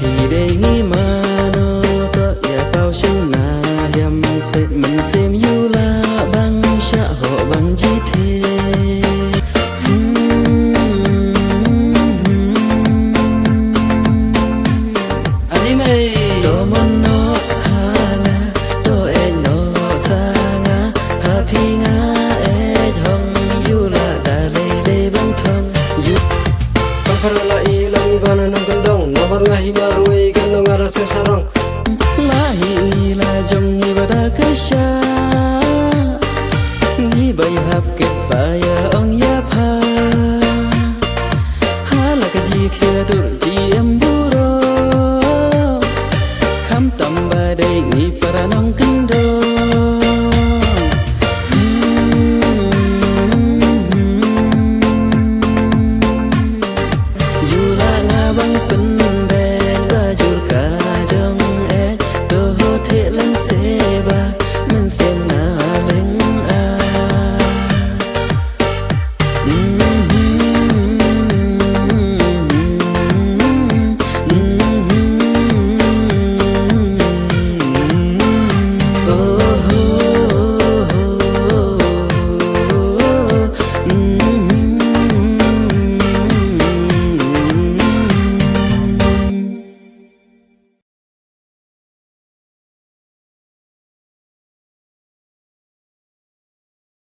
thì để nghĩ mà nó có ya bao sinh na yam sẽ mình xem yêu là băng xã họ băng chi thế anime to mon no ha nga to e no sa nga happy nga e thong yêu là đã lê băng thong yêu Parala ilang ibana ng gandong Nabar nga himaruay kan ng aras yung sarang Lahi ila jong ibada kasya Ni bay hap ke